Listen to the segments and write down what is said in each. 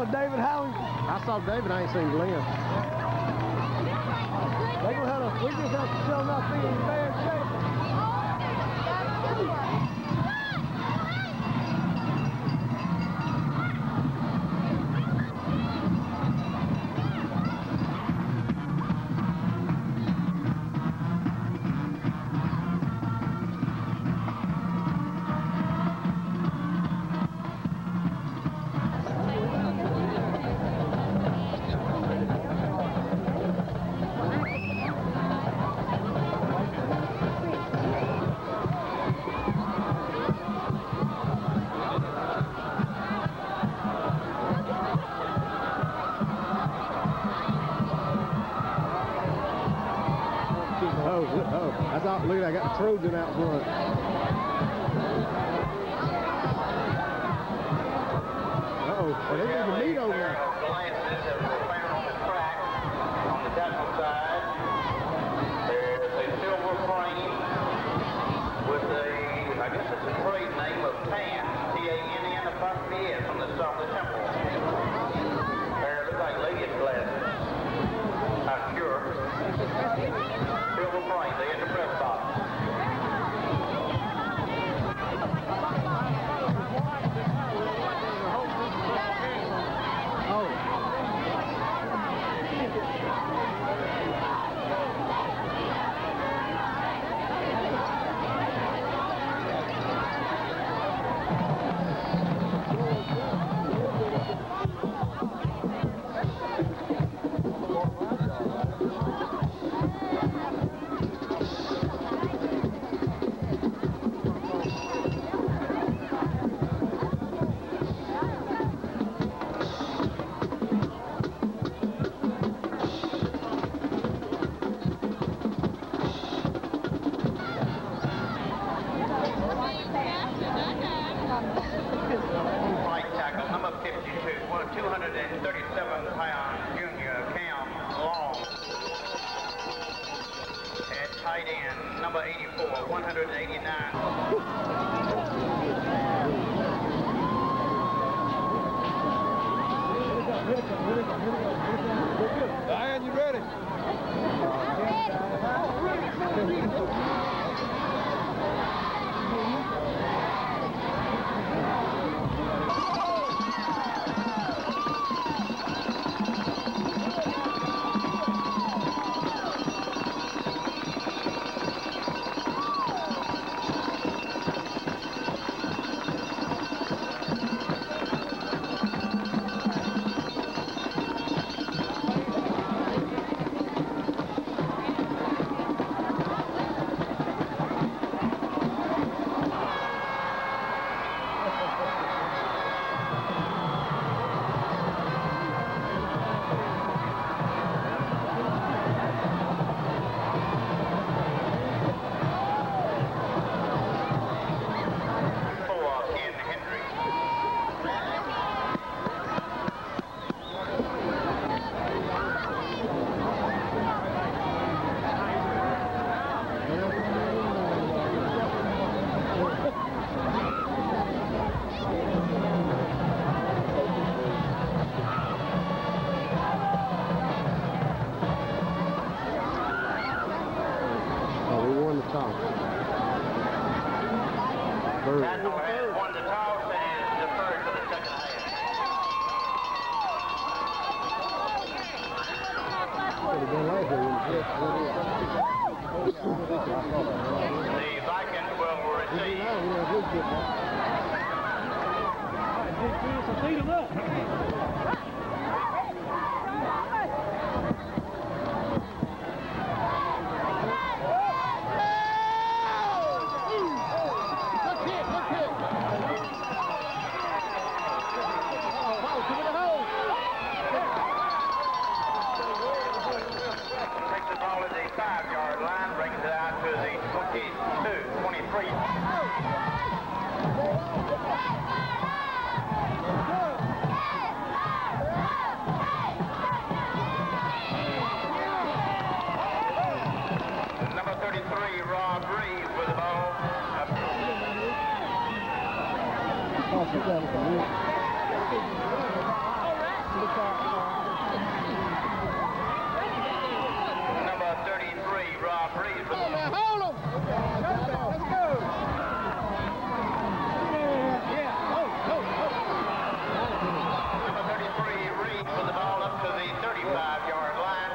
mama, David Howling. I saw David, I ain't seen Glenn. They gonna have we just have to tell them not being in bad shape. Look at that, I got the Trojan out front. Uh-oh, well, they need to meet over there. Glances that were found on the track on the Tattnall side. There's a silver frame with a, I guess it's a trade name of TAN, T-A-N-N apostrophe S on the top of the temple. There, looks like ladies' glasses. Not sure. Silver frame, they in the press box. Number 84, 189. Diane, you ready? Tattnall has won the toss and is deferred for the second half. The Vikings will receive. Number 33, Rob Reed. Hold him! Let's go! Yeah. Number 33, Reed, with the ball up to the 35-yard line.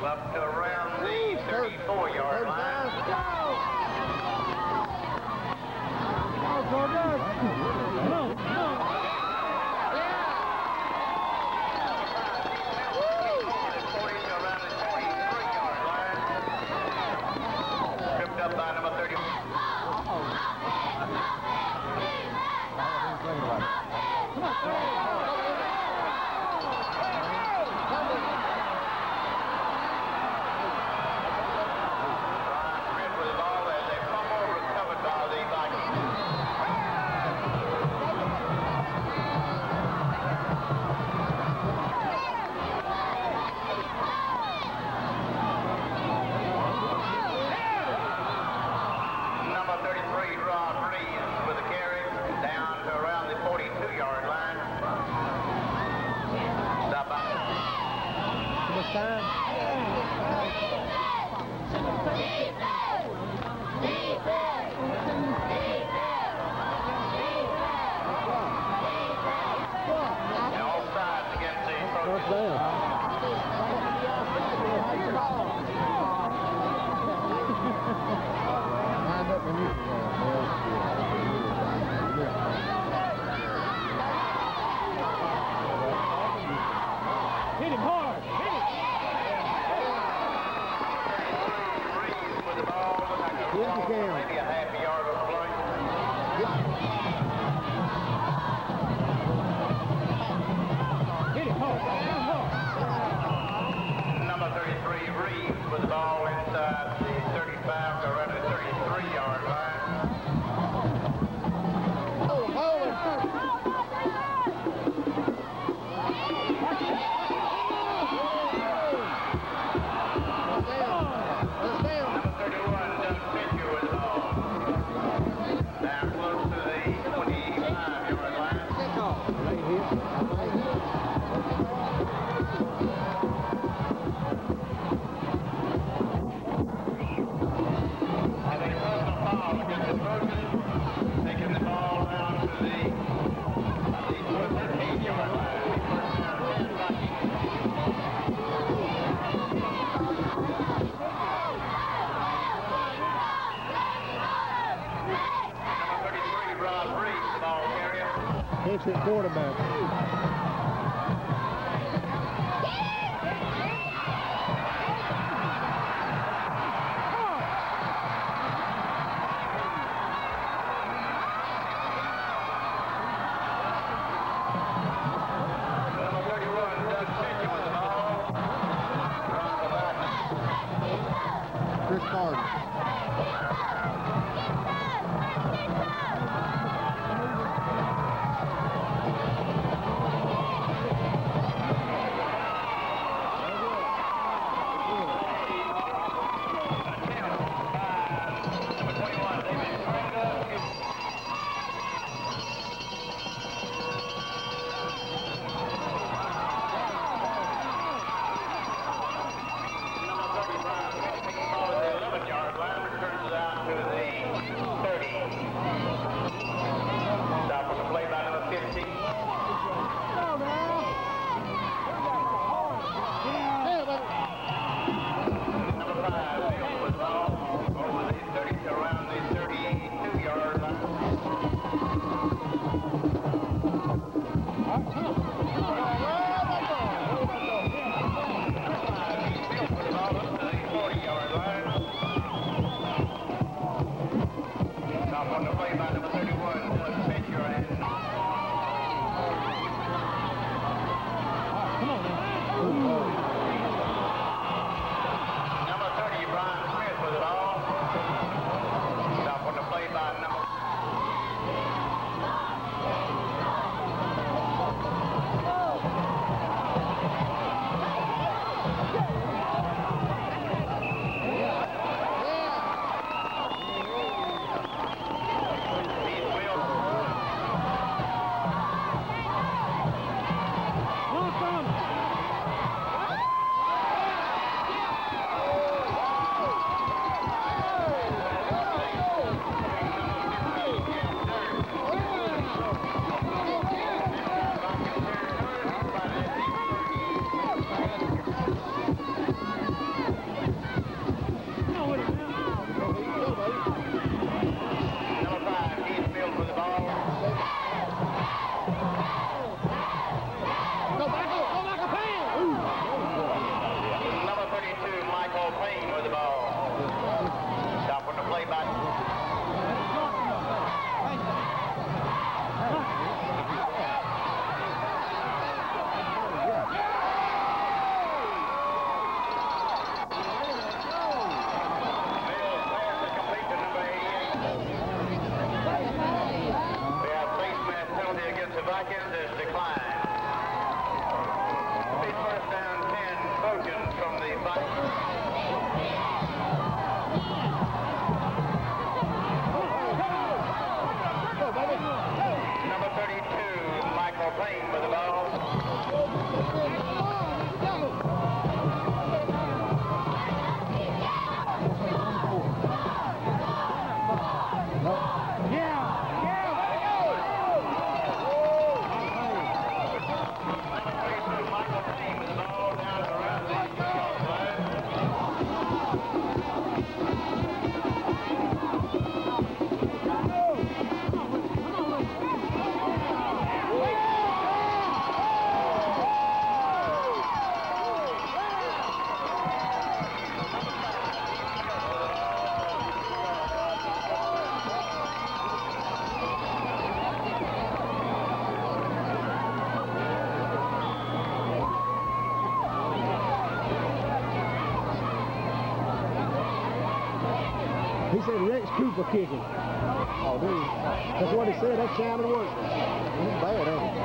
Up to around the 34-yard line. Tripped up by number 30. Hit him hard! Hit it! With the ball, maybe a half a yard of play. Hit it hard! Number 33, Reed, with the ball inside the 35 to around the 33-yard line. Taking the ball down to the 13-yard line. Number 33, Rob Reed, the ball carrier. Hits it quarterback. He said Rex Cooper kicking. Oh, dude. That's what he said. That sounded worse. It's bad, ain't it?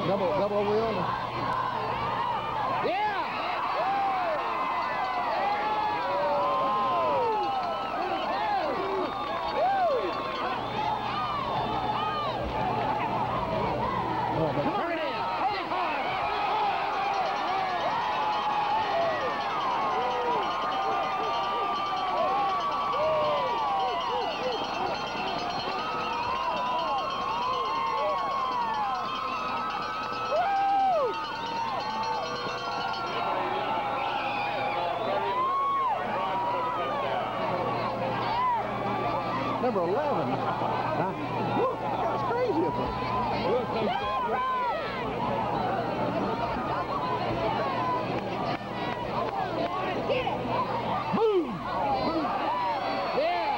Double over on him. Number 11. That's crazy of him. Boom! Yeah!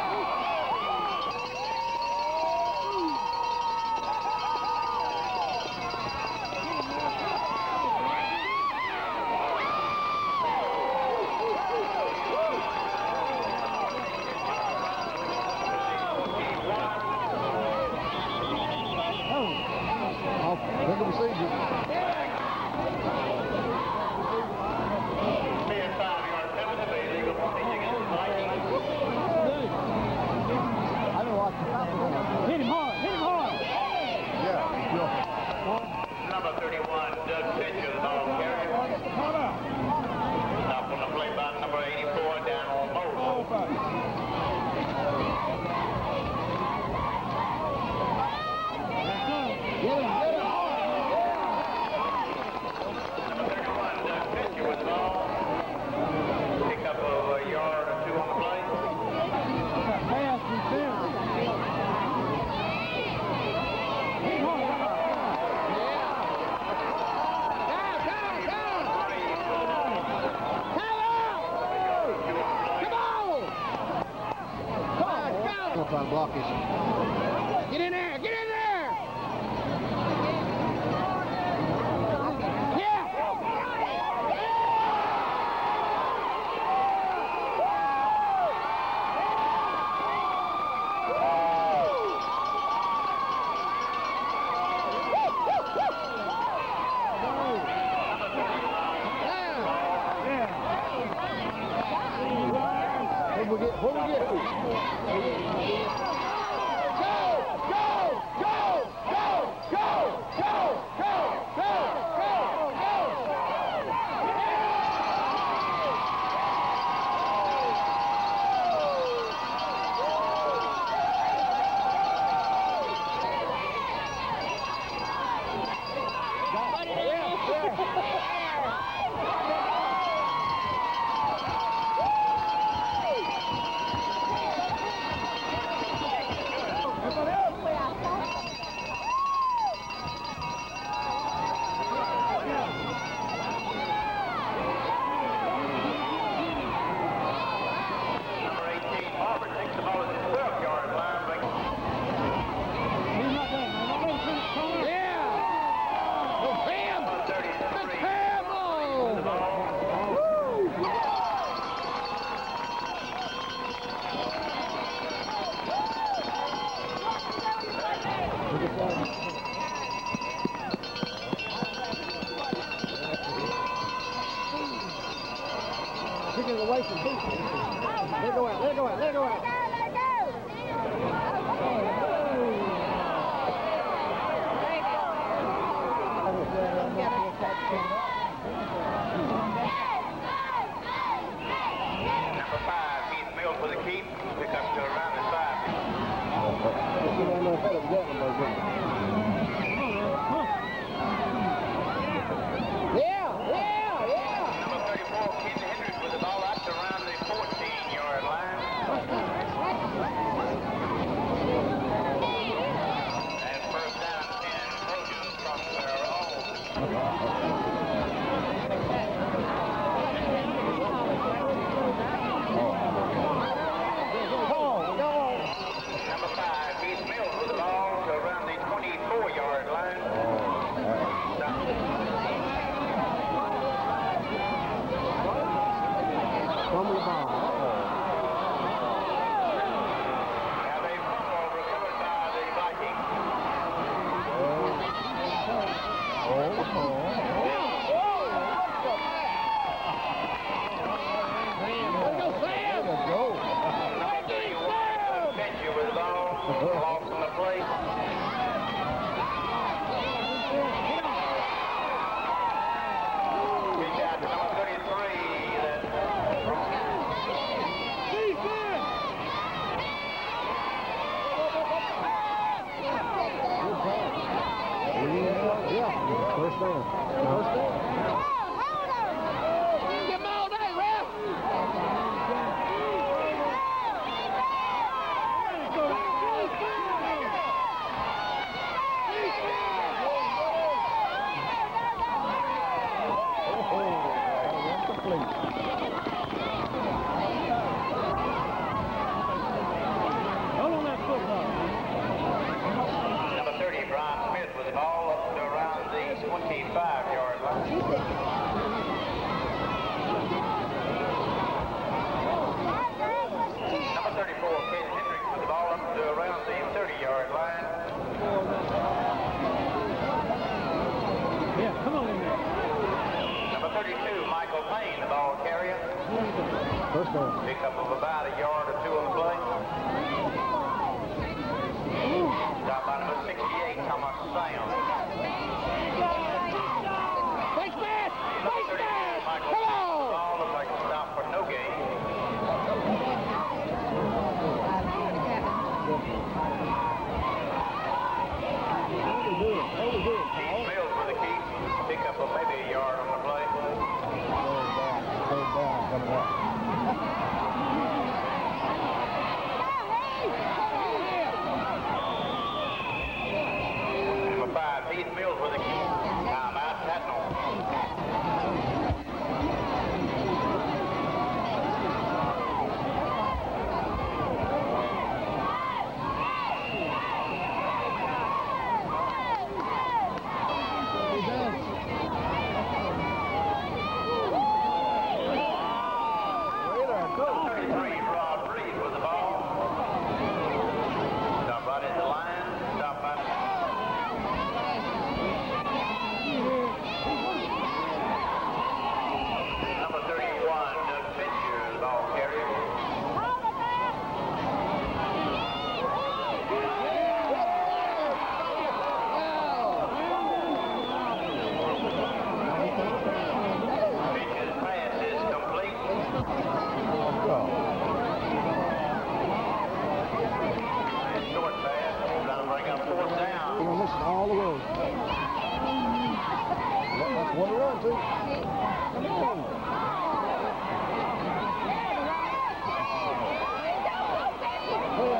Hit him hard, hit him hard. Yeah. Number 31, Doug Pitcher, the ball carrier. Stop on the play by number 84, down on Moore. Get him. Number 31, Doug Pitcher with the ball. Pick up a yard or two on the play. Pass receiver. Hit him hard. Try to block this. Get in there! Get in there! Yeah! What we get? Take it away from people. Let go out. Let go out. Let go out. Number 5, Keith Mills with a keep. Pick up to around the 5. Number 34, Ken Hendricks with the ball out to around the 14-yard line. And first down, 10 Trojans from their own. Number 5, Keith Mills with the ball to around the 24-yard line. From the ball. Now they football recovered by the Vikings. Number 31, Benji with the ball. Lost on the play. Kick out to number 33. That's wrong. Yeah. First down. Give him all day, ref! Hold on that football. Number 30, Brian Smith with the ball up to around the 25-yard line. Number 34, Ken Hendricks with the ball up to around the 30-yard line. Yeah, come on in there. Number 32, Michael Payne, the ball carrier. First down. Pick up of about a yard or two on the play. Keith Mills with the keep. Pick up maybe a yard on the play. Number 5, Keith Mills with the keep. Timeout, Tattnall. All the way. That's one run, too. Come on.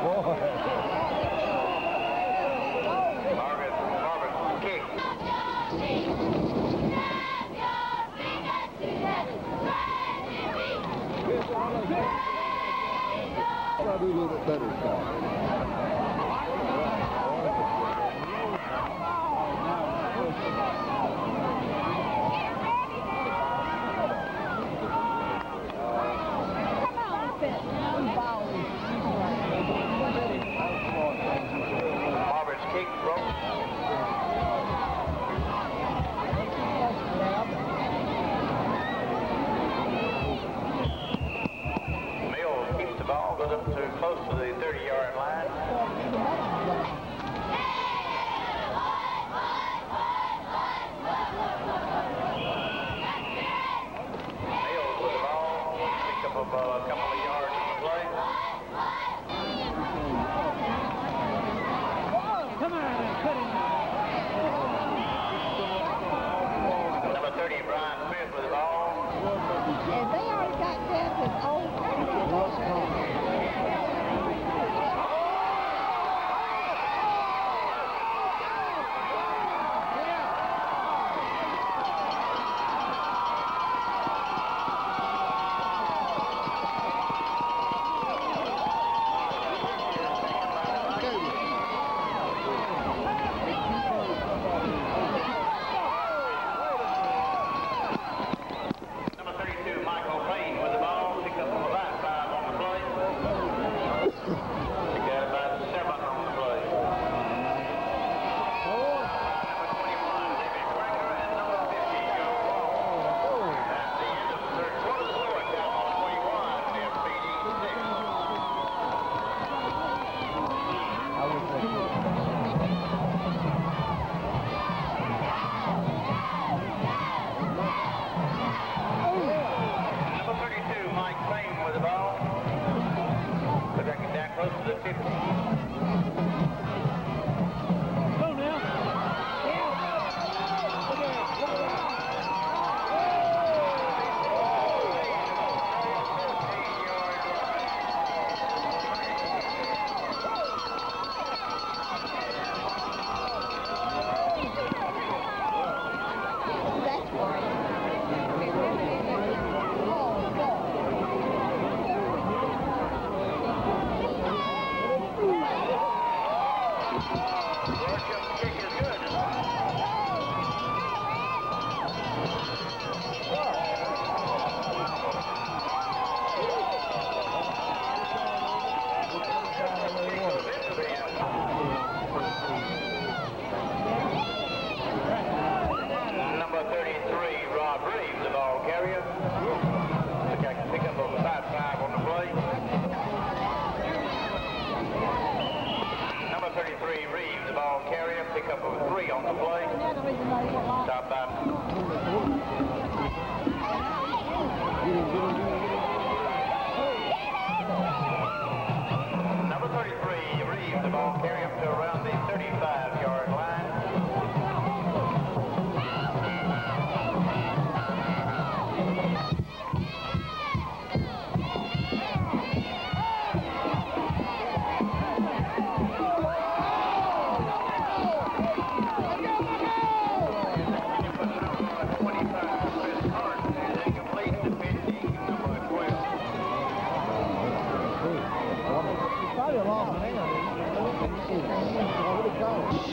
Boy. Margaret, kick. I'll do a little bit better, Scott. Close to the 30-yard line. Mills with the ball. Pick up a couple of yards on the play. Come on, cut him. Number 30, Brian Smith with the ball. And they already got that with old. Pickup of 3 on the play. Stop by. Number 33, Reeves, the ball carry him to around the 35-yard line. Probably a long man. What do you call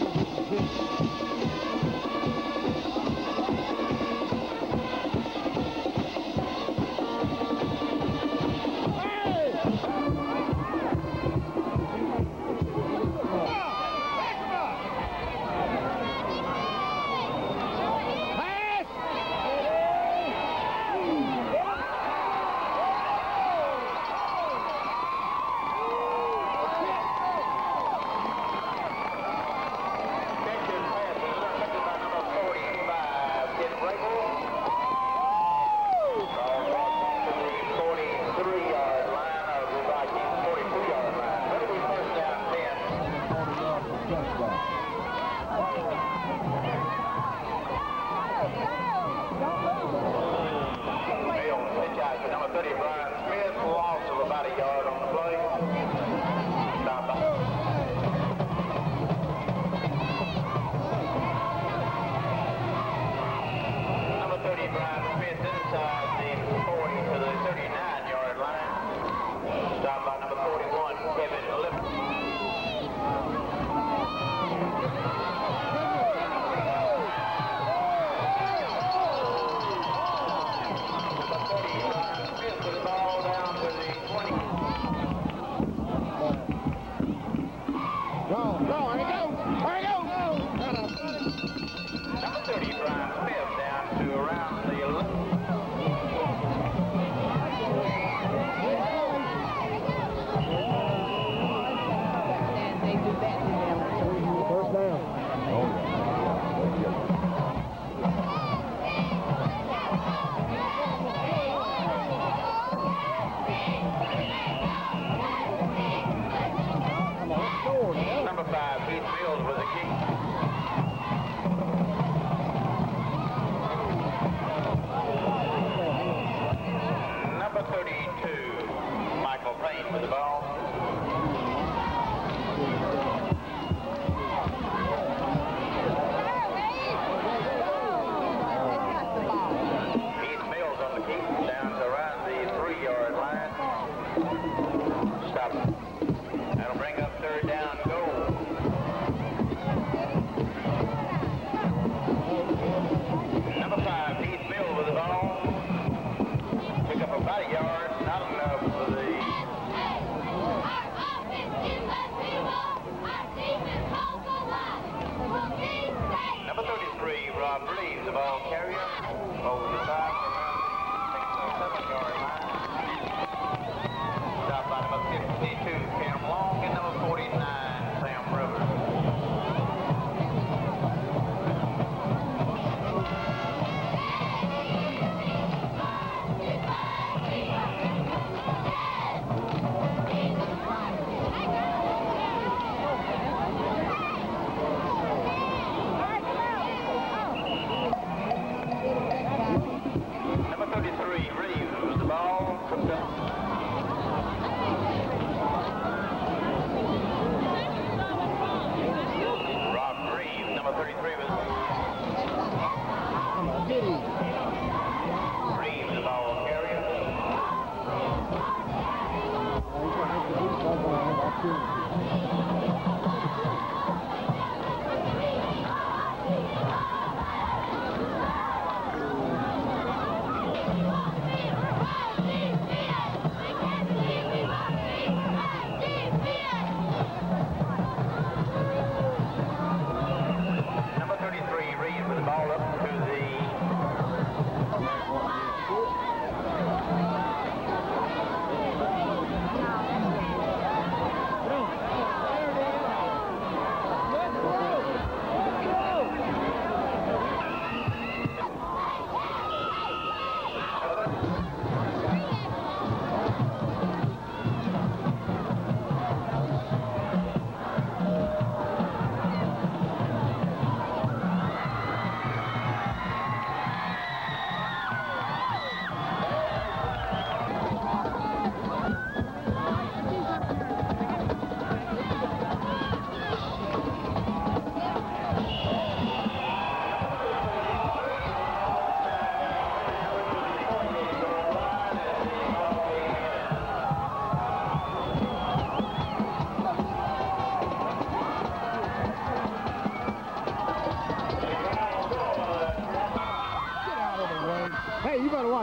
Number 33.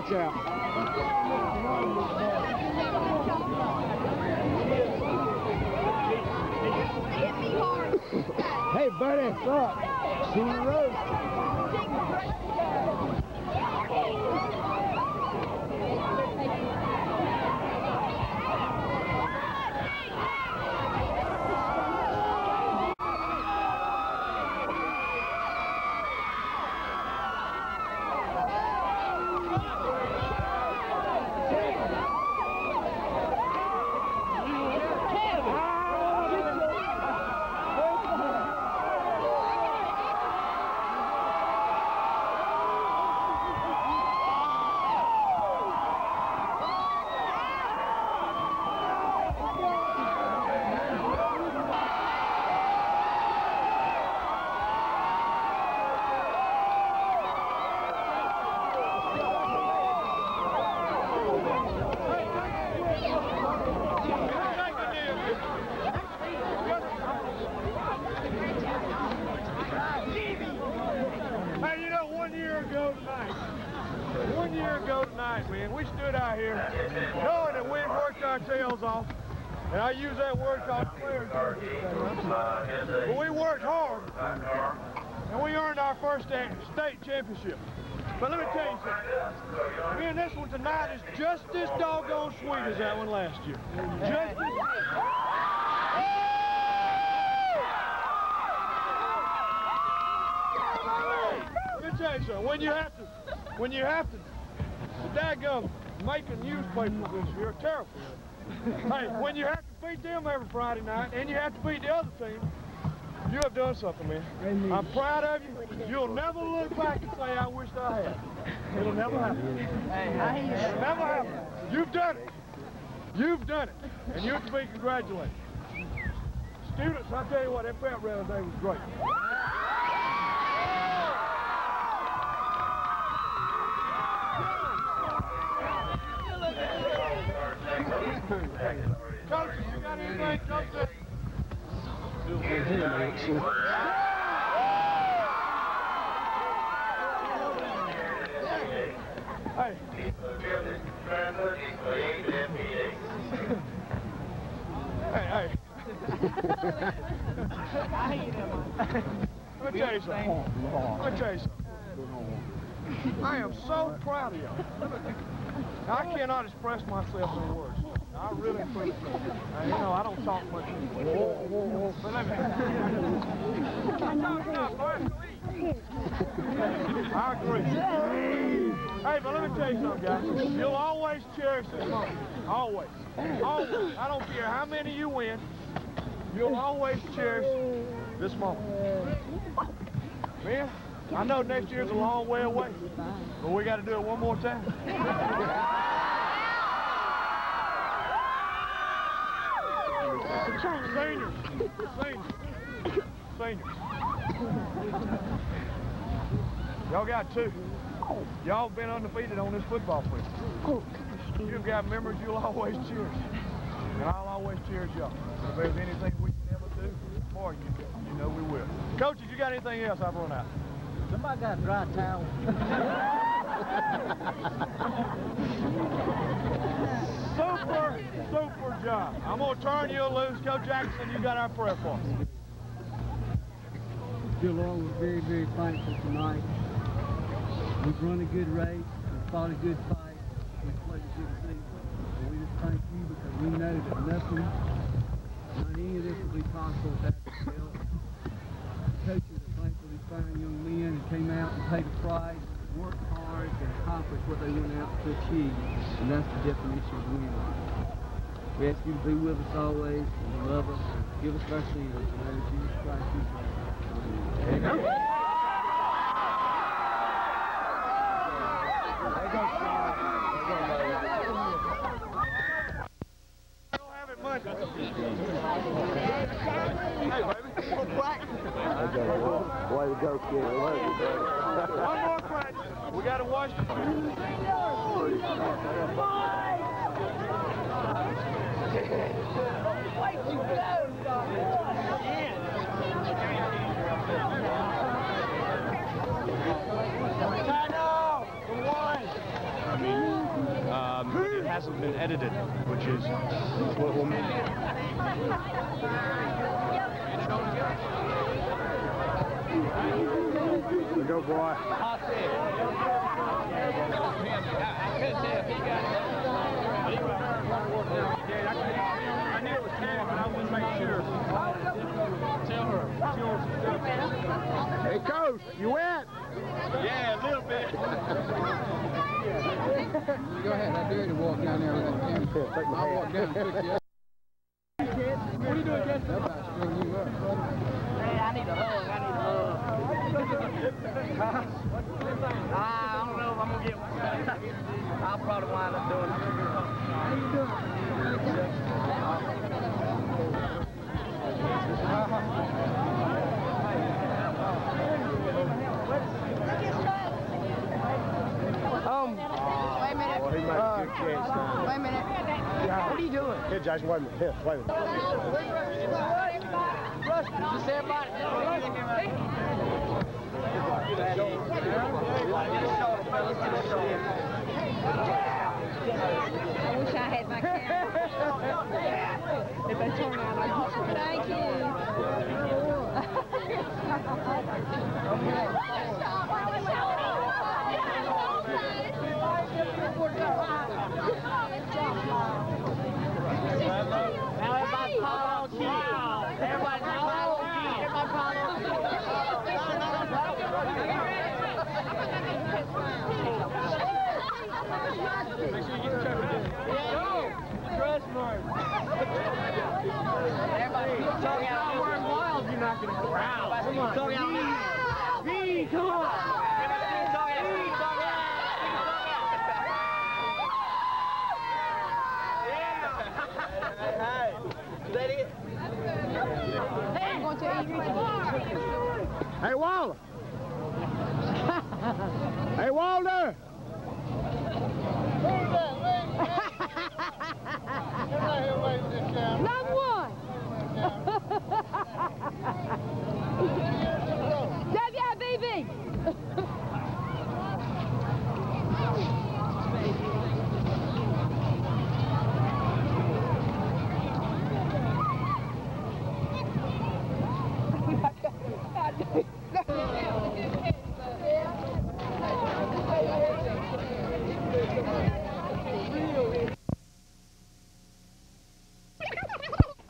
watch out. Hey, buddy, what's up? See you on the road. Man, we stood out here knowing that we'd worked our tails off, and I use that word called players, but we worked hard, and we earned our first state championship. But let me tell you something, man, this one tonight is just as doggone sweet as that one last year. Just as Let me tell you something, when you have to, the daggum Macon newspapers this year are terrible. Hey, when you have to beat them every Friday night and you have to beat the other team, you have done something, man. I'm proud of you. You'll never look back and say, I wish I had. It'll never happen. It'll never happen. You've done it. You've done it. And you're to be congratulated. Students, I tell you what, that pep rally today was great. Coaches, you got anything, coaches? Hey. Hey. Let me tell you something. I am so proud of you. I cannot express myself in words. I really appreciate it. You know, I don't talk much anymore. But let me. I agree. Hey, but let me tell you something, guys. You'll always cherish this moment. Always. Always. I don't care how many you win. You'll always cherish this moment. Man, I know next year's a long way away, but we got to do it one more time. Seniors. Y'all got two. Y'all been undefeated on this football field. You've got memories you'll always cherish. And I'll always cherish y'all. If there's anything we can ever do for you, you know we will. Coaches, you got anything else? I've run out. Somebody got a dry towel. Super job. I'm going to turn you loose. Coach Jackson, you got our prayer for us. Dear Lord, we're very, very thankful tonight. We've run a good race. We've fought a good fight. We've played a good season. And we just thank you because we know that nothing, not any of this would be possible without your help. Coaches are thankfully fine young men who came out and paid a price, worked hard, and accomplished what they went out to achieve. And that's the definition of winning. We ask you to be with us always, and love us, and give us our sins. In the name of Jesus Christ, we pray. Amen. Way to go, kid. One more practice. We got to watch the Tattnall, the one. which is what we'll mean. Go, boy. I knew it was Cam, but I wanted to make sure. Tell her. Hey, Coach, you wet? Yeah, a little bit. Go ahead, I dare you to walk down there with that camera. I'll walk down and pick you up. What are you doing, Jesse? Nobody's screwing you up. Hey, I need a hug. I don't know if I'm going to get one. I'll probably wind up doing it. How you doing? Wait a minute. Well, he made a good catch now. Wait a minute. What are you doing? Here, Jason, wait a minute. Here, wait a minute. Just everybody. I wish I had my camera. If they turn out, I'd thank you. Now everybody pile on cheese. Everybody pile on cheese. Everybody pile on Make sure you get the traffic. Trust me. Everybody talk out. Wild, you're not going to growl. Come on. Talk out. V, come on. Everybody talk out. Talk out. Hey. Is that it? Hey, I'm going to eat. Hey, Walter. Hey, Walter. Number one. WIBB.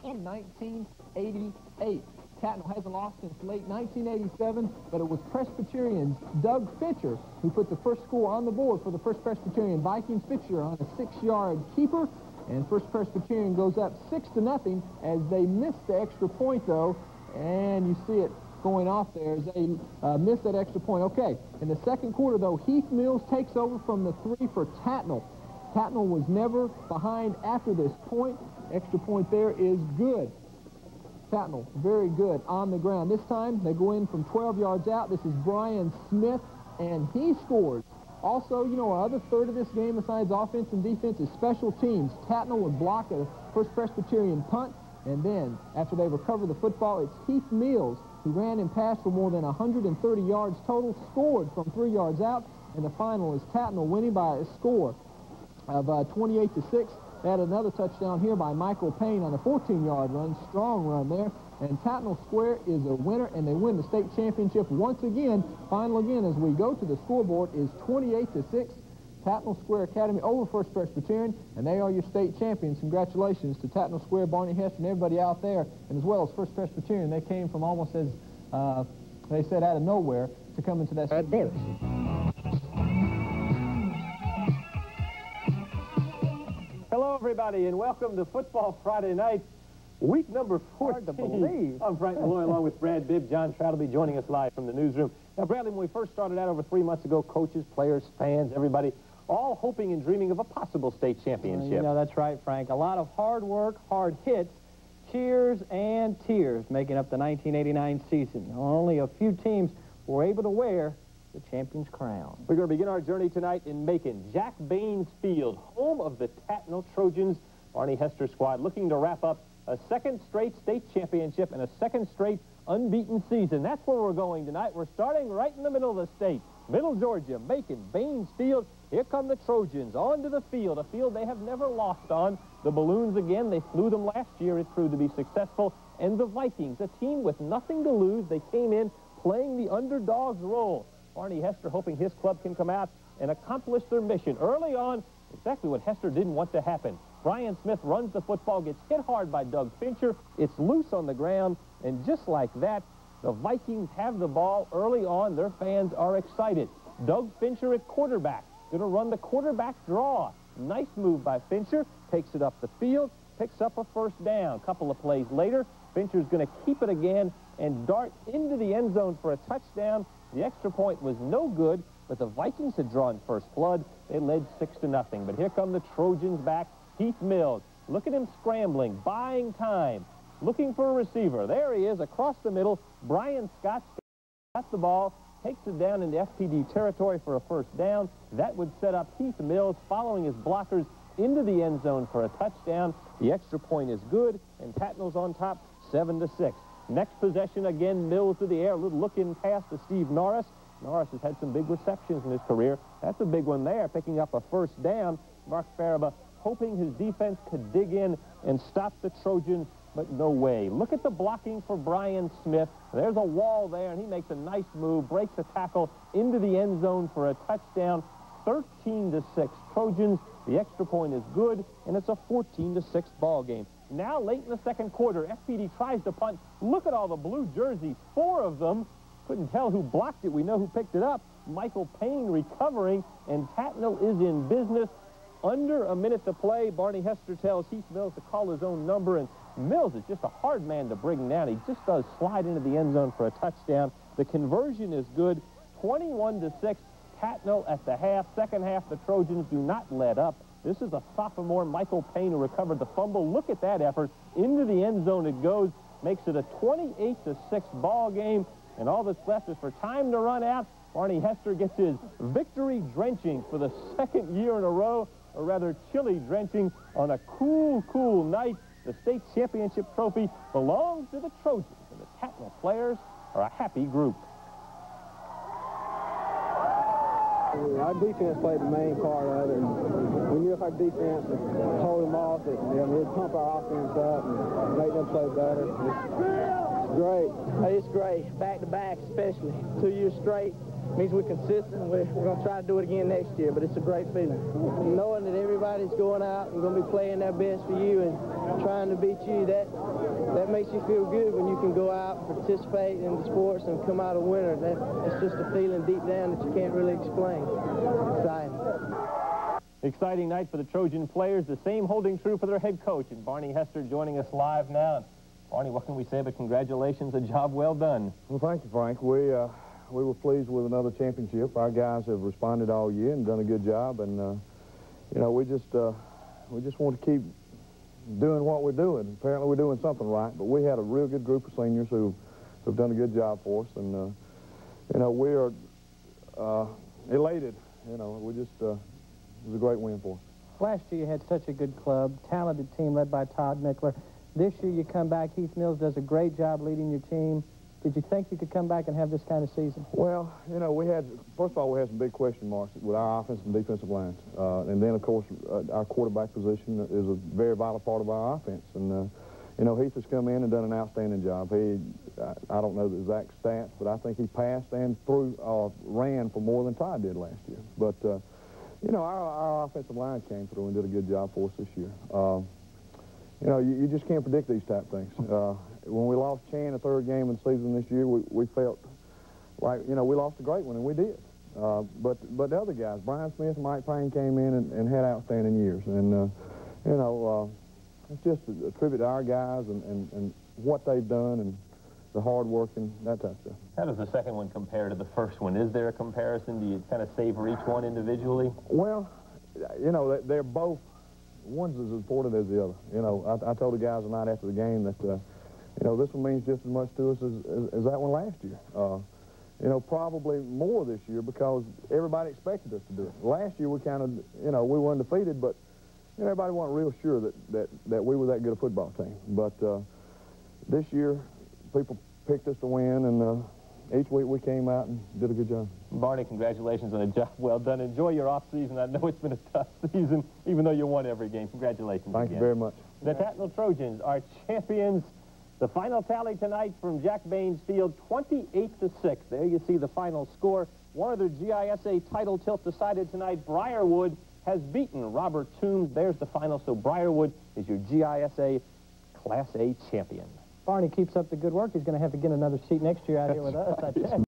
In 1988. Tattnall hasn't lost since late 1987, but it was Presbyterian's Doug Fincher who put the first score on the board for the First Presbyterian Vikings. Fincher on a 6-yard keeper, and First Presbyterian goes up 6-0 as they missed the extra point, though, and you see it going off there as they missed that extra point. Okay, in the second quarter, though, Heath Mills takes over from the 3 for Tattnall. Tattnall was never behind after this point. Extra point there is good. Tattnall, very good on the ground. This time, they go in from 12 yards out. This is Brian Smith, and he scores. Also, you know, our other third of this game, besides offense and defense, is special teams. Tattnall would block a First Presbyterian punt, and then, after they recover the football, it's Heath Mills, who ran and passed for more than 130 yards total, scored from 3 yards out, and the final is Tattnall winning by a score of 28-6. They had another touchdown here by Michael Payne on a 14-yard run, strong run there. And Tattnall Square is a winner, and they win the state championship once again. Final again, as we go to the scoreboard, is 28-6. Tattnall Square Academy over First Presbyterian, and they are your state champions. Congratulations to Tattnall Square, Barney Hester, and everybody out there, and as well as First Presbyterian. They came from almost as, they said, out of nowhere to come into that. Hello, everybody, and welcome to Football Friday Night, week number 14. Hard to believe. I'm Frank Malloy, along with Brad Bibb. John Trout will be joining us live from the newsroom. Now, Bradley, when we first started out over 3 months ago, coaches, players, fans, everybody, all hoping and dreaming of a possible state championship. You know, that's right, Frank. A lot of hard work, hard hits, cheers, and tears making up the 1989 season. Only a few teams were able to wear the champion's crown. We're going to begin our journey tonight in Macon, Jack Baines Field, home of the Tattnall Trojans. Barney Hester's squad looking to wrap up a second straight state championship and a second straight unbeaten season. That's where we're going tonight. We're starting right in the middle of the state. Middle Georgia, Macon, Baines Field. Here come the Trojans onto the field, a field they have never lost on. The Balloons again, they flew them last year. It proved to be successful. And the Vikings, a team with nothing to lose, they came in playing the underdog's role. Barney Hester hoping his club can come out and accomplish their mission. Early on, exactly what Hester didn't want to happen. Brian Smith runs the football, gets hit hard by Doug Fincher. It's loose on the ground, and just like that, the Vikings have the ball early on. Their fans are excited. Doug Fincher at quarterback, going to run the quarterback draw. Nice move by Fincher, takes it up the field, picks up a first down. A couple of plays later, Fincher's going to keep it again and dart into the end zone for a touchdown. The extra point was no good, but the Vikings had drawn first blood. They led 6-0. But here come the Trojans back. Heath Mills, look at him scrambling, buying time, looking for a receiver. There he is across the middle. Brian Scott got the ball, takes it down into FPD territory for a first down. That would set up Heath Mills following his blockers into the end zone for a touchdown. The extra point is good, and Tattnall's on top, 7-6. Next possession, again, Mills to the air. A little look-in pass to Steve Norris. Norris has had some big receptions in his career. That's a big one there, picking up a first down. Mark Faraba hoping his defense could dig in and stop the Trojans, but no way. Look at the blocking for Brian Smith. There's a wall there, and he makes a nice move, breaks a tackle into the end zone for a touchdown. 13-6 Trojans. The extra point is good, and it's a 14-6 ball game. Now, late in the second quarter, FPD tries to punt. Look at all the blue jerseys, 4 of them. Couldn't tell who blocked it. We know who picked it up. Michael Payne recovering, and Tattnall is in business. Under a minute to play, Barney Hester tells Heath Mills to call his own number, and Mills is just a hard man to bring down. He just does slide into the end zone for a touchdown. The conversion is good, 21-6. Tattnall at the half. Second half, the Trojans do not let up. This is a sophomore, Michael Payne, who recovered the fumble. Look at that effort. Into the end zone it goes. Makes it a 28-6 ball game. And all that's left is for time to run out. Barney Hester gets his victory drenching for the second year in a row, or rather chilly drenching on a cool, cool night. The state championship trophy belongs to the Trojans, and the Tattnall players are a happy group. Our defense played the main part of it. We knew if our defense would hold them off, it would pump our offense up and make them play better. It's great. It's great. Back-to-back, especially. 2 years straight. Means we're consistent. We're going to try to do it again next year, but it's a great feeling. Knowing that everybody's going out and going to be playing their best for you and trying to beat you, that makes you feel good when you can go out and participate in the sports and come out a winner. That's just a feeling deep down that you can't really explain. Exciting. Exciting night for the Trojan players. The same holding true for their head coach. And Barney Hester joining us live now. Barney, what can we say but congratulations, a job well done. Well, thank you, Frank. We were pleased with another championship. Our guys have responded all year and done a good job, and you know, we just want to keep doing what we're doing. Apparently, we're doing something right. But we had a real good group of seniors who've done a good job for us, and you know, we are elated. You know, it was a great win for us. Last year you had such a good club, talented team led by Todd Mickler. This year you come back, Heath Mills does a great job leading your team. Did you think you could come back and have this kind of season? Well, you know, first of all, we had some big question marks with our offensive and defensive lines. And then, of course, our quarterback position is a very vital part of our offense. And, you know, Heath has come in and done an outstanding job. I don't know the exact stats, but I think he passed and ran for more than Todd did last year. But, you know, our offensive line came through and did a good job for us this year. You know, you just can't predict these type of things. When we lost Chan the third game of the season this year, we felt like, you know, we lost a great one, and we did. But the other guys, Brian Smith and Mike Payne, came in and had outstanding years. And, you know, it's just a tribute to our guys and what they've done and the hard work and that type of stuff. How does the second one compare to the first one? Is there a comparison? Do you kind of savor each one individually? Well, you know, they're both, one's as important as the other. You know, I told the guys the night after the game that, you know, this one means just as much to us as that one last year. You know, probably more this year because everybody expected us to do it. Last year we kind of, you know, we were undefeated, but you know, everybody wasn't real sure that we were that good a football team. But this year, people picked us to win, and each week we came out and did a good job. Barney, congratulations on a job well done. Enjoy your off season. I know it's been a tough season, even though you won every game. Congratulations. Thank you very much. The Tattnall Trojans are champions. The final tally tonight from Jack Baines Field, 28-6. There you see the final score. One of the GISA title tilt decided tonight. Briarwood has beaten Robert Toombs. There's the final. So Briarwood is your GISA Class A champion. Barney keeps up the good work. He's going to have to get another seat next year out here with us, I tell you.